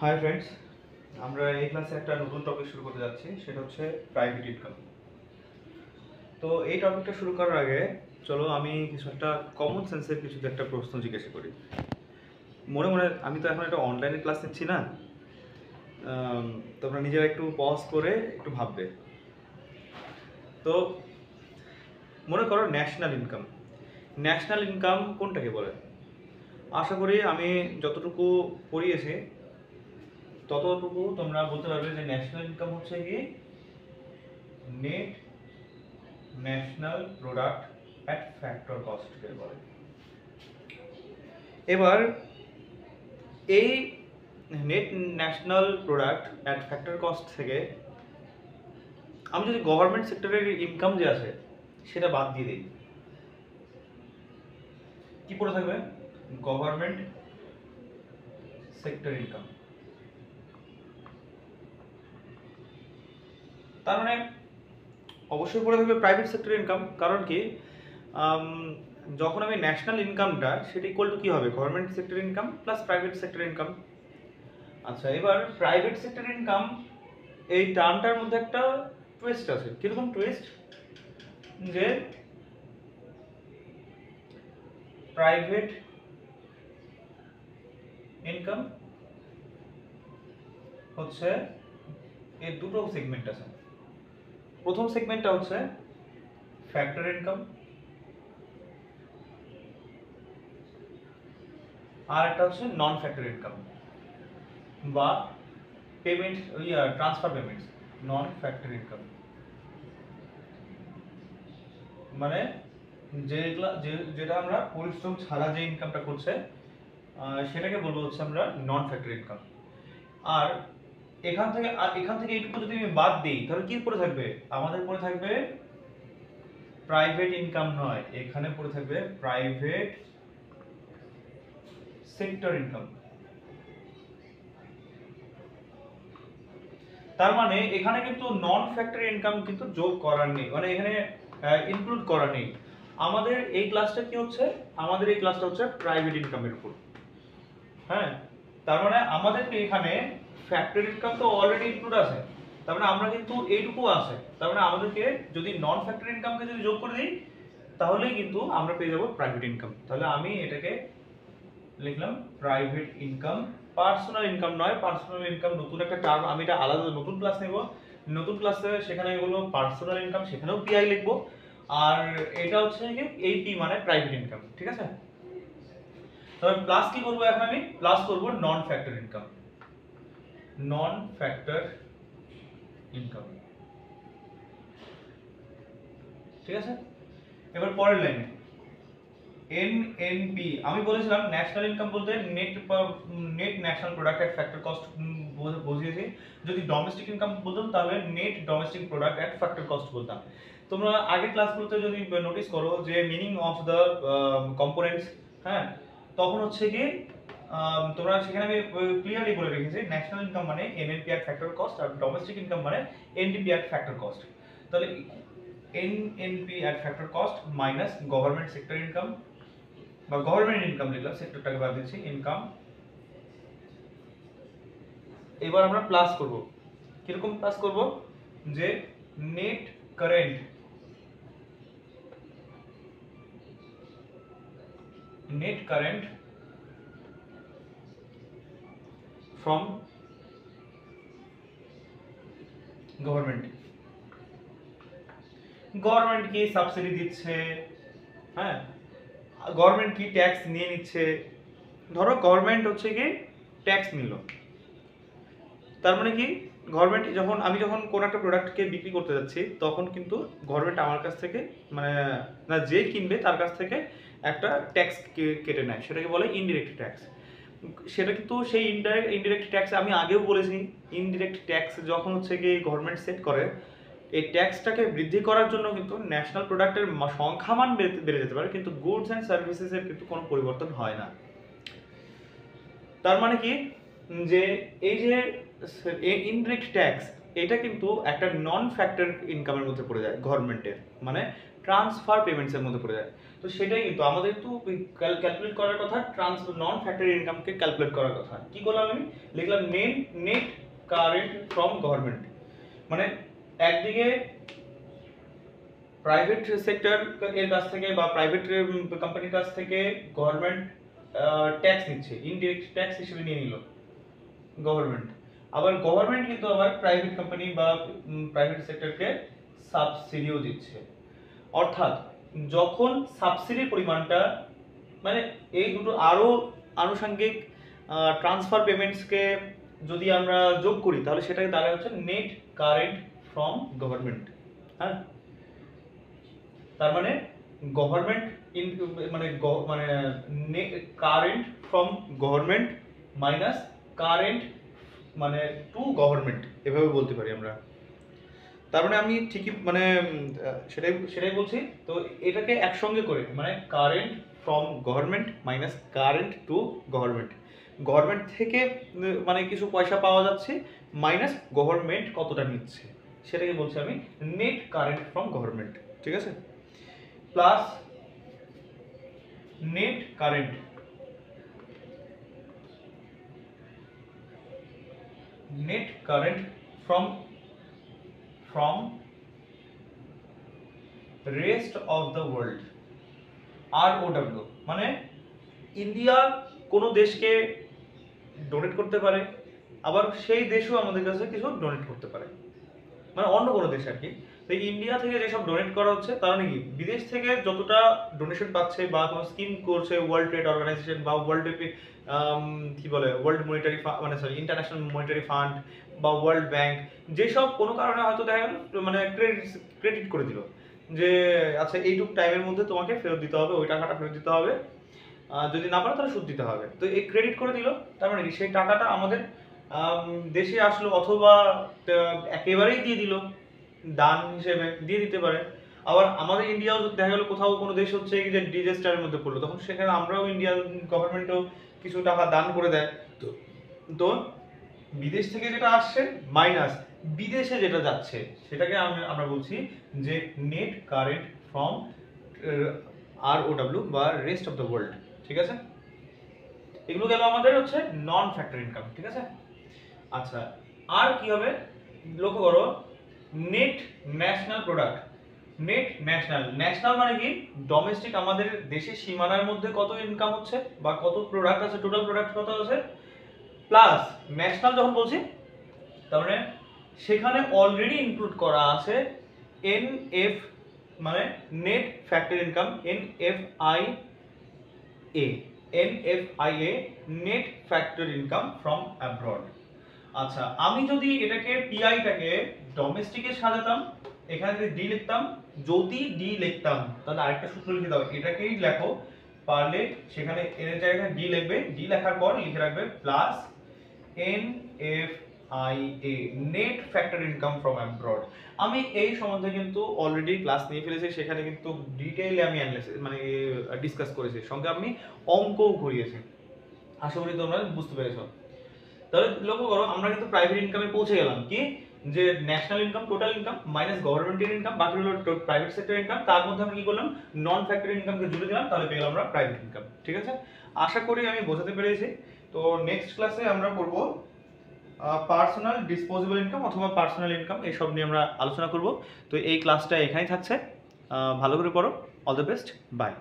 Hi friends, আমরা এই ক্লাসে একটা নতুন টপিক শুরু করতে যাচ্ছি, সেটা হচ্ছে প্রাইভেট ইনকাম। তো এই টপিকটা শুরু করার আগে চলো আমি কিছু একটা কমন সেন্সের কিছু একটা প্রশ্ন জিজ্ঞাসা করি। মনে মনে আমি তো এখন একটা অনলাইনে ক্লাস নিচ্ছি না, তোমরা নিজেরা একটু পজ করে একটু ভাববে। তো মনে করো ন্যাশনাল ইনকাম কোনটাকে বলে? আশা করি আমি যতটুকু পড়িয়েছি ততটুকু তোমরা বলতে পারবে যে ন্যাশনাল ইনকাম হচ্ছে কি net national product at factor কস্টকে বলে। এবার এই net national product at factor cost থেকে আমি যদি গভর্নমেন্ট সেক্টরের ইনকাম যে আছে সেটা বাদ দিয়ে দিই, কি পড়ে থাকবে? Government sector income. তার মানে অবশ্যই পড়ে থাকবে প্রাইভেট সেক্টর ইনকাম। কারণ কি, যখন আমি ন্যাশনাল ইনকামটা সেটা ইকুয়াল টু কি হবে? Government sector income plus private sector income. আচ্ছা, এবার প্রাইভেট সেক্টর ইনকাম এই টার্মটার মধ্যে একটা টুইস্ট আছে। কিরকম টুইস্ট? যে প্রাইভেট ইনকাম হচ্ছে এর দুটো সেগমেন্ট আছে। প্রথম সেগমেন্টটা হচ্ছে ফ্যাক্টর ইনকাম, আর একটা হচ্ছে নন ফ্যাক্টর ইনকাম বা পেমেন্ট ট্রান্সফার পেমেন্টস। নন ফ্যাক্টর ইনকাম মানে যেটা আমরা পরিশ্রম ছাড়া যে ইনকামটা করছে সেটাকে বলবো হচ্ছে আমরা নন ফ্যাক্টর ইনকাম। আর এখান থেকে এইটুকু যদি আমি বাদ দিই তাহলে কি পড়ে থাকবে? আমাদের পড়ে থাকবে প্রাইভেট ইনকাম নয়, এখানে পড়ে থাকবে প্রাইভেট সেক্টর ইনকাম। তার মানে এখানে কিন্তু নন ফ্যাক্টরি ইনকাম কিন্তু যোগ করার নেই, মানে এখানে ইনক্লুড করা নেই। আমাদের এই ক্লাসটা কি হচ্ছে? আমাদের এই ক্লাসটা হচ্ছে প্রাইভেট ইনকামের উপর। হ্যাঁ, তার মানে আমাদের এখানে ফ্যাক্টরি ইনকাম তো অলরেডি ইনক্লুড আছে, তার মানে আমরা কিন্তু এইটুকু আছে। তার মানে আমাদেরকে যদি নন ফ্যাক্টরি ইনকামকে যদি যোগ করে দিই তাহলেই কিন্তু আমরা পেয়ে যাব প্রাইভেট ইনকাম। তাহলে আমি এটাকে লিখলাম প্রাইভেট ইনকাম। পার্সোনাল ইনকাম নয়, পার্সোনাল ইনকাম নতুন একটা টার্ম, আমি এটা আলাদা নতুন ক্লাস নেব। নতুন ক্লাসে সেখানে এগুলো পার্সোনাল ইনকাম, সেখানেও পিআই লিখবো। আর এটা হচ্ছে কি এই পি মানে প্রাইভেট ইনকাম, ঠিক আছে? তবে প্লাস কি করব? এখন আমি প্লাস করব নন ফ্যাক্টর ইনকাম। নন ফ্যাক্টর ইনকাম, ঠিক আছে? এবার পরের লাইনে এনএনপি। আমি বলেছিলাম ন্যাশনাল ইনকাম বলতে নেট ন্যাশনাল প্রোডাক্ট এট ফ্যাক্টর কস্ট বুঝিয়েছি। যদি ডোমেস্টিক ইনকাম বলতাম তাহলে নেট ডোমেস্টিক প্রোডাক্ট এট ফ্যাক্টর কস্ট বলতাম। তোমরা আগের ক্লাসগুলোতে যদি নোটিস করো যে মিনিং অফ দ্য কম্পোনেন্টস, হ্যাঁ, তখন হচ্ছে কি তোমরা সেখানে আমি ক্লিয়ারলি বলে রেখেছি ন্যাশনাল ইনকাম মানে এনএনপি এট ফ্যাক্টর কস্ট আর ডোমেস্টিক ইনকাম মানে এনডিপি এট ফ্যাক্টর কস্ট। তাহলে NNP at factor cost minus government sector income বা গভর্নমেন্ট ইনকাম লিখলাম, সেক্টরটাকে বাদ দিচ্ছি, ইনকাম। এবার আমরা প্লাস করব। কিরকম প্লাস করব? যে net current from government. Government কি সাবসিডি দিচ্ছে, হ্যাঁ, গভর্নমেন্ট কি ট্যাক্স নিয়ে নিচ্ছে। ধরো গভর্নমেন্ট হচ্ছে কি ট্যাক্স নিল, তার মানে কি গভর্নমেন্ট আমি যখন কোন একটা প্রোডাক্টকে বিক্রি করতে যাচ্ছি তখন কিন্তু গভর্নমেন্ট আমার কাছ থেকে মানে না, যে কিনবে তার কাছ থেকে একটা ট্যাক্স কেটে নেয়, সেটাকে বলে ইনডিরেক্ট ট্যাক্স। সেটা কিন্তু সেই ইনডিরেক্ট ট্যাক্স আমি আগেও বলেছি, ইনডিরেক্ট ট্যাক্স যখন হচ্ছে কি গভর্নমেন্ট সেট করে এই ট্যাক্সটাকে বৃদ্ধি করার জন্য কিন্তু ন্যাশনাল প্রোডাক্টের সংখ্যামান বেড়ে যেতে পারে, কিন্তু গুডস অ্যান্ড সার্ভিসেসের কিন্তু কোনো পরিবর্তন হয় না। তার মানে কি যে এই যে ইনডিরেক্ট ট্যাক্স এটা কিন্তু একটা নন ফ্যাক্টর ইনকামের মধ্যে পড়ে যায় গভর্নমেন্টের, মানে ট্রান্সফার পেমেন্টসের মধ্যে পড়ে যায়। তো সেটাই কিন্তু আমাদের তো ক্যালকুলেট করার কথা, নন ফ্যাক্টরি ইনকামকে ক্যালকুলেট করার কথা। কি করলাম আমি, লিখলাম নেট কারেন্ট ফ্রম গভর্নমেন্ট, মানে একদিকে প্রাইভেট সেক্টর এর কাছ থেকে বা প্রাইভেট কোম্পানির কাছ থেকে গভর্নমেন্ট ট্যাক্স নিচ্ছে, ইনডিরেক্ট ট্যাক্স হিসেবে নিয়ে নিল গভর্নমেন্ট। আবার গভর্নমেন্ট কিন্তু আবার প্রাইভেট কোম্পানি বা প্রাইভেট সেক্টরকে সাবসিডিও দিচ্ছে। অর্থাৎ যখন সাবসিডির পরিমাণটা, মানে এই দুটো আরো আনুষঙ্গিক ট্রান্সফার পেমেন্টসকে যদি আমরা যোগ করি তাহলে সেটাকে দাঁড়ায় হচ্ছে নেট কারেন্ট ফ্রম গভর্নমেন্ট। হ্যাঁ, তার মানে গভর্নমেন্ট মানে current from government minus current মানে টু গভর্নমেন্ট, এভাবে বলতে পারি আমরা। তার মানে আমি ঠিকই মানে সেটাই বলছি। তো এটাকে একসঙ্গে করে মানে current from government minus current two government, government থেকে মানে কিছু পয়সা পাওয়া যাচ্ছে মাইনাস গভর্নমেন্ট কতটা নিচ্ছে, সেটাকে বলছি আমি নেট কারেন্ট ফ্রম গভর্নমেন্ট। ঠিক আছে, plus net current from rest of the world, ROW, মানে ইন্ডিয়া কোনো দেশকে ডোনেট করতে পারে, আবার সেই দেশও আমাদের কাছে কিছু ডোনেট করতে পারে, মানে অন্য কোনো দেশ আর কি। তো ইন্ডিয়া থেকে যেসব ডোনেট করা হচ্ছে তার মানে কি বিদেশ থেকে যতটা ডোনেশন পাচ্ছে বা কোনো স্কিম করছে ওয়ার্ল্ড ট্রেড অর্গানাইজেশন বা কি বলে ওয়ার্ল্ড মনিটারি মানে সরি ইন্টারন্যাশনাল মনিটারি ফান্ড বা ওয়ার্ল্ড ব্যাংক, যেসব কোনো কারণে হয়তো দেখা গেল মানে ক্রেডিট করে দিল যে আচ্ছা এইটুক টাইমের মধ্যে তোমাকে ফেরত দিতে হবে, ওই টাকাটা ফেরত দিতে হবে, যদি না পারো তাহলে সুদ দিতে হবে। তো এই ক্রেডিট করে দিল, তার মানে সেই টাকাটা আমাদের দেশে আসলো, অথবা একেবারেই দিয়ে দিল, দান হিসেবে দিয়ে দিতে পারে। আবার আমাদের ইন্ডিয়াও দেখা গেল কোথাও কোনো দেশ হচ্ছে যে ডিজাস্টারের মধ্যে পড়লো, তখন সেখানে আমরাও ইন্ডিয়ান গভর্নমেন্টও কিছু টাকা দান করে দেয়। তো বিদেশ থেকে যেটা আসছে মাইনাস বিদেশে যেটা যাচ্ছে সেটাকে আমরা বলছি যে নেট কারেন্ট ফ্রম ROW বা রেস্ট অফ দ্য ওয়ার্ল্ড। ঠিক আছে, এগুলো গেল আমাদের হচ্ছে নন ফ্যাক্টর ইনকাম। ঠিক আছে, আচ্ছা আর কি হবে লক্ষ্য করো, net national product. Net national মানে কি ডোমেস্টিক, আমাদের দেশের সীমানার মধ্যে কত ইনকাম হচ্ছে বা কত প্রোডাক্ট আছে, টোটাল প্রোডাক্ট কত আছে, প্লাস ন্যাশনাল যখন বলছি তার মানে সেখানে অলরেডি ইনক্লুড করা আছে NF মানে net factor income, NFIA net factor income from abroad. আচ্ছা আমি যদি এটাকে পিআইটাকে ডোমেস্টিকে সাজাতাম, এখানে যদি ডি লিখতাম, যদি ডি লিখতাম তাহলে আরেকটা সূত্র লিখে দাও, এটাকেই লেখো পারলে সেখানে এর জায়গায় ডি লিখবে, ডি লেখার পর লিখে রাখবে plus NFIA net factor income from abroad. আমি এই সম্বন্ধে কিন্তু অলরেডি ক্লাস নিয়ে ফেলেছি, সেখানে কিন্তু ডিটেইলে আমি মানে ডিসকাস করেছি, সঙ্গে আমি অঙ্কও করিয়েছি, আশা করি তোমরা বুঝতে পেরেছো। তাহলে লক্ষ্য করো আমরা কিন্তু প্রাইভেট ইনকামে পৌঁছে গেলাম, কি যে national income total income minus গভর্নমেন্টের ইনকাম, বাকি হলো প্রাইভেট সেক্টর ইনকাম, তার মধ্যে আমরা কি করলাম নন ফ্যাক্টরি ইনকামকে জুড়ে দিলাম, তাহলে পেয়ে গেলাম আমরা প্রাইভেট ইনকাম। ঠিক আছে, আশা করি আমি বোঝাতে পেরেছি। তো নেক্সট ক্লাসে আমরা পড়ব পার্সোনাল ডিসপোজেবল ইনকাম অথবা পার্সোনাল ইনকাম, এইসব নিয়ে আমরা আলোচনা করব। তো এই ক্লাসটা এখানেই থাকছে, ভালো করে পড়ো, অল দ্য বেস্ট, বাই।